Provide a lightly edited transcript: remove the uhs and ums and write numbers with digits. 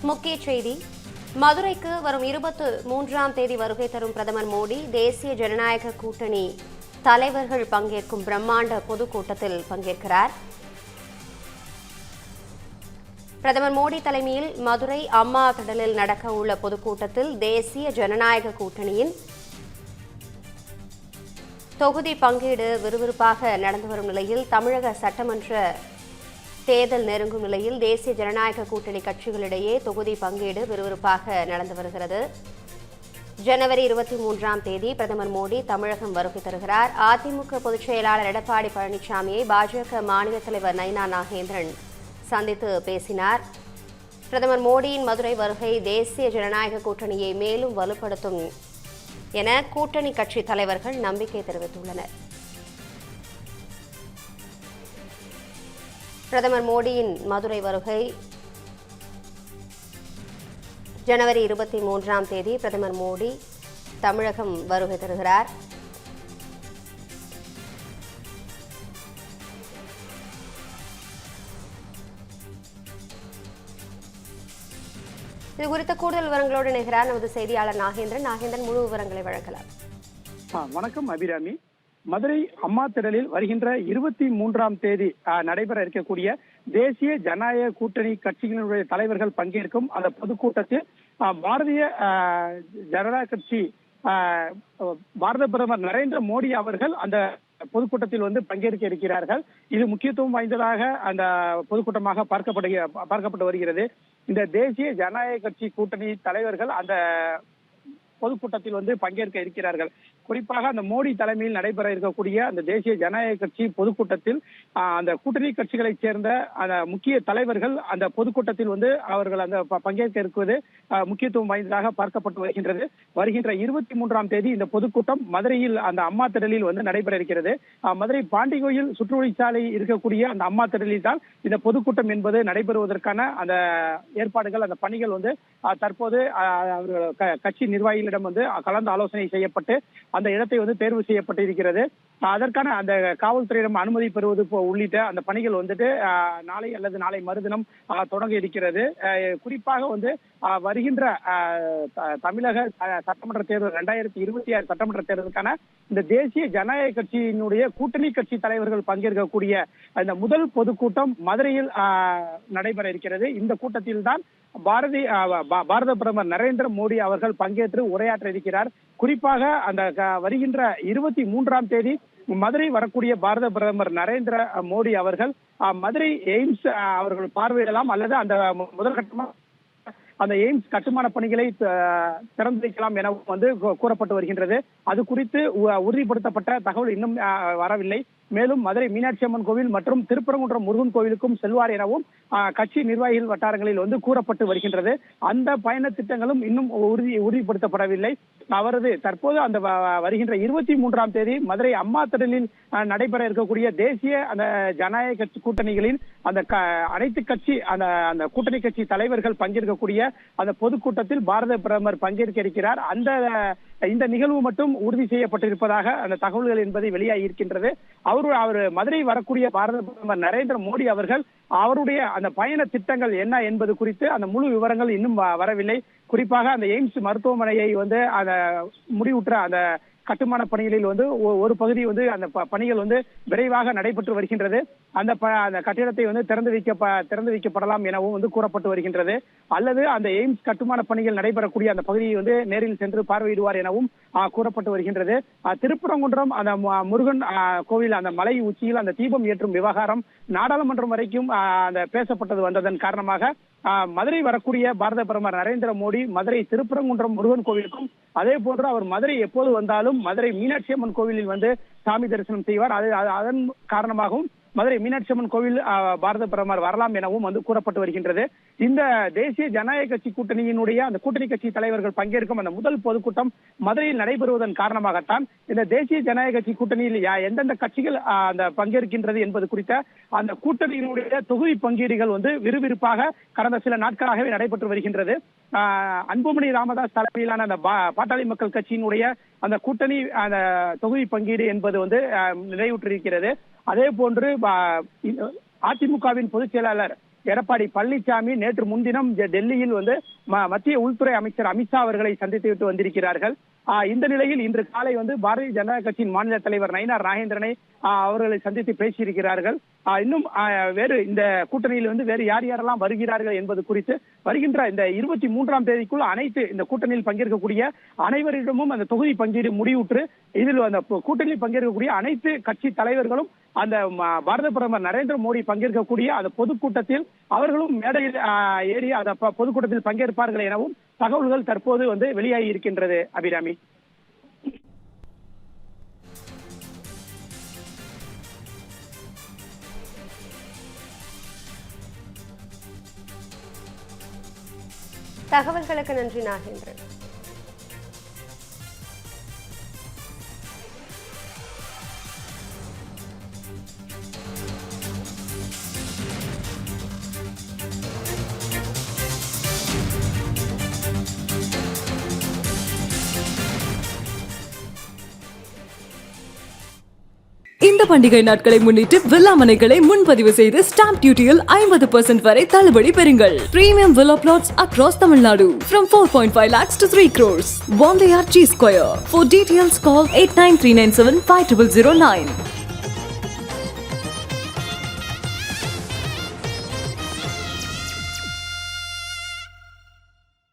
முக்கிய செய்தி. மதுரைக்கு வரும் 23ஆம் தேதி வருகை தரும் பிரதமர் மோடி தேசிய ஜனநாயக கூட்டணி தலைவர்கள் பங்கேற்கும் பிரம்மாண்ட பொதுக்கூட்டத்தில் பங்கேற்கிறார். பிரதமர் மோடி தலைமையில் மதுரை அம்மா திடலில் நடக்க உள்ள பொதுக்கூட்டத்தில் தேசிய ஜனநாயக கூட்டணியின் தொகுதி பங்கீடு விறுவிறுப்பாக நடந்து வரும் நிலையில் தமிழக சட்டமன்ற தேர்தல் நெருங்கும் நிலையில் தேசிய ஜனநாயக கூட்டணி கட்சிகளிடையே தொகுதி பங்கீடு விறுவிறுப்பாக நடந்து வருகிறது. ஜனவரி 23ஆம் தேதி பிரதமர் மோடி தமிழகம் வருகை தருகிறார். அதிமுக பொதுச் செயலாளர் எடப்பாடி பழனிசாமியை பாஜக மாநில தலைவர் நயினா நாகேந்திரன் சந்தித்து பேசினார். பிரதமர் மோடியின் மதுரை வருகை தேசிய ஜனநாயக கூட்டணியை மேலும் வலுப்படுத்தும் என கூட்டணி கட்சி தலைவர்கள் நம்பிக்கை தெரிவித்துள்ளனர். பிரதமர் மோடியின் மதுரை வருகை ஜனவரி 23ஆம் தேதி பிரதமர் மோடி தமிழகம் வருகை தருகிறார். இது குறித்த கூடுதல் விவரங்களோடு இணைகிறார் நமது செய்தியாளர் நாகேந்திரன். முழு விவரங்களை வழங்கலாம். வணக்கம் அபிராமி. மதுரை அம்மா திடலில் வருகின்ற 23ஆம் தேதி நடைபெற இருக்கக்கூடிய தேசிய ஜனநாயக கூட்டணி கட்சிகளுடைய தலைவர்கள் பங்கேற்கும் அந்த பொதுக்கூட்டத்தில் பாரதிய ஜனதா கட்சி பாரத பிரதமர் நரேந்திர மோடி அவர்கள் அந்த பொதுக்கூட்டத்தில் பங்கேற்க இருக்கிறார்கள். இது முக்கியத்துவம் வாய்ந்ததாக அந்த பொதுக்கூட்டமாக பார்க்கப்பட்டு வருகிறது. இந்த தேசிய ஜனநாயக கட்சி கூட்டணி தலைவர்கள் அந்த பொதுக்கூட்டத்தில் பங்கேற்க இருக்கிறார்கள். குறிப்பாக அந்த மோடி தலைமையில் நடைபெற இருக்கக்கூடிய அந்த தேசிய ஜனநாயக கட்சி பொதுக்கூட்டத்தில் அந்த கூட்டணி கட்சிகளைச் சேர்ந்த அந்த முக்கிய தலைவர்கள் அந்த பொதுக்கூட்டத்தில் அவர்கள் அந்த பங்கேற்க இருப்பது முக்கியத்துவம் வாய்ந்ததாக பார்க்கப்பட்டு வருகின்றது. வருகின்ற 23ஆம் தேதி இந்த பொதுக்கூட்டம் மதுரையில் அந்த அம்மா திடலில் நடைபெற இருக்கிறது. மதுரை பாண்டிகோயில் சுற்றுவழிச்சாலை இருக்கக்கூடிய அந்த அம்மா திடலில் தான் இந்த பொதுக்கூட்டம் என்பது நடைபெறுவதற்கான அந்த ஏற்பாடுகள் அந்த பணிகள் தற்போது கட்சி நிர்வாகிகளிடம் கலந்து ஆலோசனை செய்யப்பட்டு அந்த இடத்தை தேர்வு செய்யப்பட்டிருக்கிறது. அதற்கான அந்த காவல்துறையிடம் அனுமதி பெறுவது உள்ளிட்ட அந்த பணிகள் நாளை அல்லது நாளை மறுதினம் தொடங்க இருக்கிறது. குறிப்பாக வருகின்ற தமிழக சட்டமன்ற தேர்தல் 2026 சட்டமன்ற தேர்தலுக்கான இந்த தேசிய ஜனநாயக கட்சியினுடைய கூட்டணி கட்சி தலைவர்கள் பங்கேற்கக்கூடிய இந்த முதல் பொதுக்கூட்டம் மதுரையில் நடைபெற இருக்கிறது. இந்த கூட்டத்தில் தான் பாரத பிரதமர் நரேந்திர மோடி அவர்கள் பங்கேற்று உரையாற்ற இருக்கிறார். குறிப்பாக அந்த வருகின்ற 23ஆம் தேதி மதுரை வரக்கூடிய பாரத பிரதமர் நரேந்திர மோடி அவர்கள் மதுரை எய்ம்ஸ் அவர்கள் பார்வையிடலாம் அல்லது அந்த முதற்கட்டமாக அந்த எய்ம்ஸ் கட்டுமான பணிகளை திறந்து வைக்கலாம் என கூறப்பட்டு வருகின்றது. அது குறித்து உறுதிப்படுத்தப்பட்ட தகவல் இன்னும் வரவில்லை. மேலும் மதுரை மீனாட்சி அம்மன் கோவில் மற்றும் திருப்பரங்குன்றம் முருகன் கோவிலுக்கும் செல்வார் எனவும் கட்சி நிர்வாகிகள் வட்டாரங்களில் கூறப்பட்டு வருகின்றது. அந்த பயண திட்டங்களும் இன்னும் உறுதிப்படுத்தப்படவில்லை. அவரது தற்போது அந்த வருகின்ற 23ஆம் தேதி மதுரை அம்மா திடலில் நடைபெற இருக்கக்கூடிய தேசிய அந்த ஜனநாயக கட்சி கூட்டணிகளின் அந்த அனைத்து கட்சி அந்த கூட்டணி கட்சி தலைவர்கள் பங்கேற்கக்கூடிய அந்த பொதுக்கூட்டத்தில் பாரத பிரதமர் பங்கேற்க இருக்கிறார். இந்த நிகழ்வு மட்டும் உறுதி செய்யப்பட்டிருப்பதாக அந்த தகவல்கள் என்பதை வெளியாகி இருக்கின்றது. அவர் மதுரை வரக்கூடிய பாரத பிரதமர் நரேந்திர மோடி அவர்கள் அவருடைய அந்த பயண திட்டங்கள் என்ன என்பது குறித்து அந்த முழு விவரங்கள் இன்னும் வரவில்லை. குறிப்பாக அந்த எய்ம்ஸ் மருத்துவமனையை அந்த முடிவுற்ற அந்த கட்டுமான பணிகளில் ஒரு பகுதி அந்த பணிகள் விரைவாக நடைபெற்று வருகின்றது. அந்த கட்டிடத்தை திறந்து வைக்கப்படலாம் எனவும் கூறப்பட்டு வருகின்றது. அல்லது அந்த எய்ம்ஸ் கட்டுமான பணிகள் நடைபெறக்கூடிய அந்த பகுதியை நேரில் சென்று பார்வையிடுவார் எனவும் கூறப்பட்டு வருகின்றது. திருப்பரங்குன்றம் அந்த முருகன் கோவில் அந்த மலை உச்சியில் அந்த தீபம் ஏற்றும் விவகாரம் நாடாளுமன்றம் வரைக்கும் அந்த பேசப்பட்டது வந்ததன் காரணமாக மதுரை வரக்கூடிய பாரத பிரதமர் நரேந்திர மோடி மதுரை திருப்பரங்குன்றம் முருகன் கோவிலுக்கும் அதே போன்று அவர் மதுரை எப்போது வந்தாலும் மதுரை மீனாட்சி அம்மன் கோவிலில் சாமி தரிசனம் செய்வார். அதன் காரணமாகவும் மதுரை மீனாட்சி அம்மன் கோவில் பாரத பிரதமர் வரலாம் எனவும் கூறப்பட்டு வருகின்றது. இந்த தேசிய ஜனநாயக கட்சி கூட்டணியினுடைய அந்த கூட்டணி கட்சி தலைவர்கள் பங்கேற்கும் அந்த முதல் பொதுக்கூட்டம் மதுரையில் நடைபெறுவதன் காரணமாகத்தான் இந்த தேசிய ஜனநாயக கட்சி கூட்டணியில் எந்தெந்த கட்சிகள் அந்த பங்கேற்கின்றது என்பது குறித்த அந்த கூட்டணியினுடைய தொகுதி பங்கீடுகள் விறுவிறுப்பாக கடந்த சில நாட்களாகவே நடைபெற்று வருகின்றது. அன்புமணி ராமதாஸ் தலைமையிலான அந்த பாட்டாளி மக்கள் கட்சியினுடைய அந்த கூட்டணி அந்த தொகுதி பங்கீடு என்பது நிறைவுற்றிருக்கிறது. அதே போன்று அதிமுகவின் பொதுச் செயலாளர் எடப்பாடி பழனிசாமி நேற்று முன்தினம் டெல்லியில் வந்து மத்திய உள்துறை அமைச்சர் அமித்ஷா அவர்களை சந்தித்து விட்டு வந்திருக்கிறார்கள். இந்த நிலையில் இன்று காலை வந்து பாரதிய ஜனதா கட்சியின் மாநில தலைவர் நயினார் நாகேந்திரனை அவர்களை சந்தித்து பேசியிருக்கிறார்கள். இன்னும் வேறு இந்த கூட்டணியில் வந்து வேறு யார் யாரெல்லாம் வருகிறார்கள் என்பது குறித்து வருகின்ற இந்த 23ஆம் தேதிக்குள் அனைத்து இந்த கூட்டணியில் பங்கேற்கக்கூடிய அனைவரிடமும் அந்த தொகுதி பங்கீடு முடிவுற்று இதில் அந்த கூட்டணியில் பங்கேற்கக்கூடிய அனைத்து கட்சி தலைவர்களும் அந்த பாரத பிரதமர் நரேந்திர மோடி பங்கேற்கக்கூடிய அந்த பொதுக்கூட்டத்தில் அவர்களும் மேடையில் ஏறி அந்த பொதுக்கூட்டத்தில் பங்கேற்பார்கள் எனவும் தகவல்கள் தற்போது வந்து வெளியாகி இருக்கின்றது. அபிராமி, தகவல்களுக்கு நன்றி நாகேந்திரன். இந்த பண்டிகை நாட்களை முன்னிட்டு வில்லா மனைகளை முன்பதிவு செய்து ஸ்டாம்ப் டியூட்டியில் 50% வரை தள்ளுபடி பெறுங்கள். Premium villa plots across Tamil Nadu from 4.5 lakhs to 3 crores. One layer G Square. For details call 8939750009.